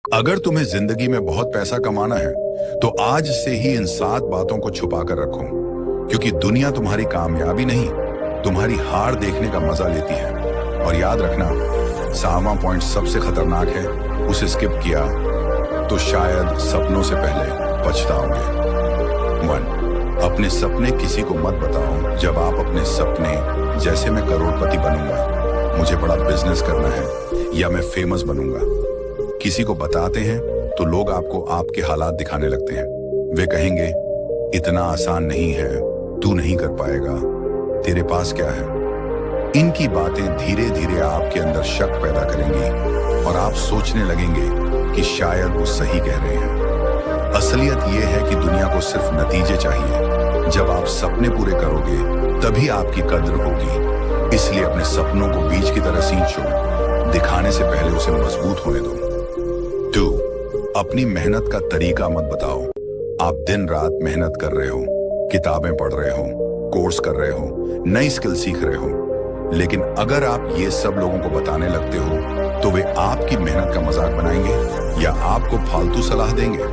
अगर तुम्हें जिंदगी में बहुत पैसा कमाना है तो आज से ही इन 7 बातों को छुपा कर रखो, क्योंकि दुनिया तुम्हारी कामयाबी नहीं, तुम्हारी हार देखने का मजा लेती है। और याद रखना, 7वां पॉइंट सबसे खतरनाक है, उसे स्किप किया तो शायद सपनों से पहले पछताओगे। 1, अपने सपने किसी को मत बताओ। जब आप अपने सपने, जैसे मैं करोड़पति बनूंगा, मुझे बड़ा बिजनेस करना है या मैं फेमस बनूंगा, किसी को बताते हैं तो लोग आपको आपके हालात दिखाने लगते हैं। वे कहेंगे इतना आसान नहीं है, तू नहीं कर पाएगा, तेरे पास क्या है। इनकी बातें धीरे धीरे आपके अंदर शक पैदा करेंगी और आप सोचने लगेंगे कि शायद वो सही कह रहे हैं। असलियत ये है कि दुनिया को सिर्फ नतीजे चाहिए। जब आप सपने पूरे करोगे तभी आपकी कद्र होगी। इसलिए अपने सपनों को बीज की तरह सींचो, दिखाने से पहले उसे मजबूत होने दो। 2, अपनी मेहनत का तरीका मत बताओ। आप दिन रात मेहनत कर रहे हो, किताबें पढ़ रहे हो, कोर्स कर रहे हो, नई स्किल सीख रहे हो, लेकिन अगर आप ये सब लोगों को बताने लगते हो तो वे आपकी मेहनत का मजाक बनाएंगे या आपको फालतू सलाह देंगे।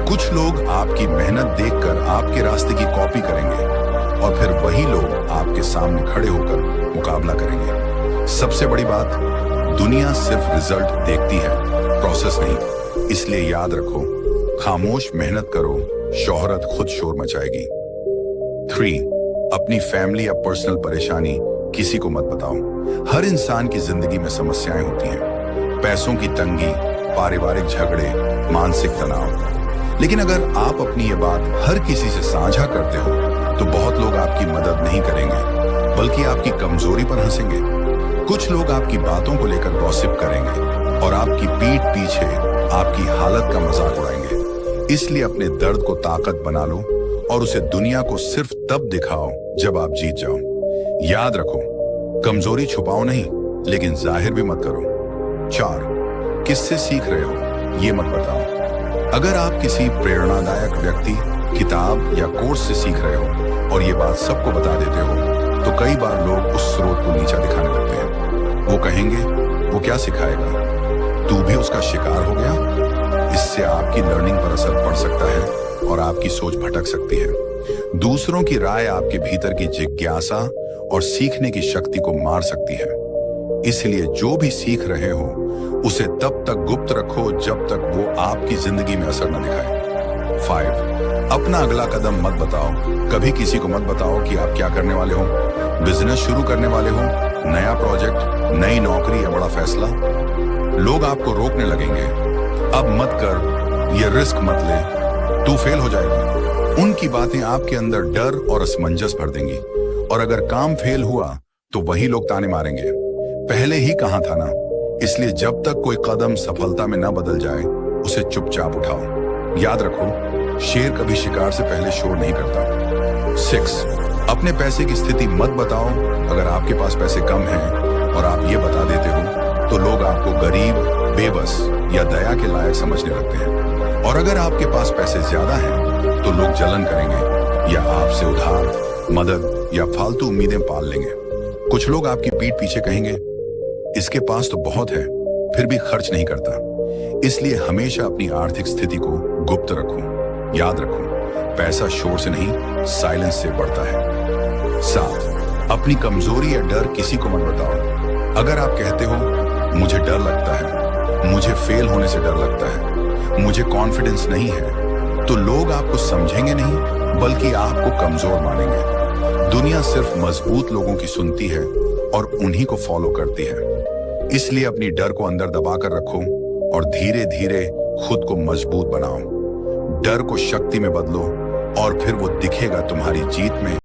कुछ लोग आपकी मेहनत देखकर आपके रास्ते की कॉपी करेंगे और फिर वही लोग आपके सामने खड़े होकर मुकाबला करेंगे। सबसे बड़ी बात, दुनिया सिर्फ रिजल्ट देखती है, प्रोसेस नहीं। इसलिए याद रखो, खामोश मेहनत करो, शोहरत खुद शोर मचाएगी। 3, अपनी फैमिली या पर्सनल परेशानी किसी को मत बताओ। हर इंसान की जिंदगी में समस्याएं होती हैं, पैसों की तंगी, पारिवारिक झगड़े, मानसिक तनाव। लेकिन अगर आप अपनी ये बात हर किसी से साझा करते हो तो बहुत लोग आपकी मदद नहीं करेंगे, बल्कि आपकी कमजोरी पर हंसेंगे। कुछ लोग आपकी बातों को लेकर गॉसिप करेंगे और आपकी पीठ पीछे आपकी हालत का मजाक उड़ाएंगे। इसलिए अपने दर्द को ताकत बना लो और उसे दुनिया को सिर्फ तब दिखाओ जब आप जीत जाओ। याद रखो, कमजोरी छुपाओ नहीं, लेकिन जाहिर भी मत करो। 4, किससे सीख रहे हो ये मत बताओ। अगर आप किसी प्रेरणादायक व्यक्ति, किताब या कोर्स से सीख रहे हो और ये बात सबको बता देते हो तो कई बार लोग उस स्रोत को नीचा दिखाने लगते हैं। वो कहेंगे वो क्या सिखाएगा, तू भी उसका शिकार हो गया। इससे आपकी लर्निंग पर असर पड़ सकता है और आपकी सोच भटक सकती है। दूसरों की राय आपके भीतर की जिज्ञासा और सीखने की शक्ति को मार सकती है। इसलिए जो भी सीख रहे हो उसे तब तक गुप्त रखो जब तक वो आपकी जिंदगी में असर न दिखाए। 5, अपना अगला कदम मत बताओ। कभी किसी को मत बताओ कि आप क्या करने वाले हो, बिजनेस शुरू करने वाले हो, नया प्रोजेक्ट, नई नौकरी या बड़ा फैसला। लोग आपको रोकने लगेंगे, अब मत कर, ये रिस्क मत ले, तू फेल हो जाएगा। उनकी बातें आपके अंदर डर और असमंजस भर देंगी और अगर काम फेल हुआ तो वही लोग ताने मारेंगे, पहले ही कहा था ना। इसलिए जब तक कोई कदम सफलता में न बदल जाए उसे चुपचाप उठाओ। याद रखो, शेर कभी शिकार से पहले शोर नहीं करता। 6, अपने पैसे की स्थिति मत बताओ। अगर आपके पास पैसे कम हैं और आप ये बता देते हो तो लोग आपको गरीब, बेबस या दया के लायक समझने लगते हैं। और अगर आपके पास पैसे ज्यादा हैं तो लोग जलन करेंगे या आपसे उधार, मदद या फालतू उम्मीदें पाल लेंगे। कुछ लोग आपकी पीठ पीछे कहेंगे इसके पास तो बहुत है फिर भी खर्च नहीं करता। इसलिए हमेशा अपनी आर्थिक स्थिति को गुप्त रखो। याद रखो, पैसा शोर से नहीं, साइलेंस से बढ़ता है। 7, अपनी कमजोरी या डर किसी को मत बताओ। अगर आप कहते हो मुझे डर लगता है, मुझे फेल होने से डर लगता है, मुझे कॉन्फिडेंस नहीं है, तो लोग आपको समझेंगे नहीं बल्कि आपको कमजोर मानेंगे। दुनिया सिर्फ मजबूत लोगों की सुनती है और उन्हीं को फॉलो करती है। इसलिए अपनी डर को अंदर दबा कर रखो और धीरे धीरे खुद को मजबूत बनाओ। डर को शक्ति में बदलो और फिर वो दिखेगा तुम्हारी जीत में।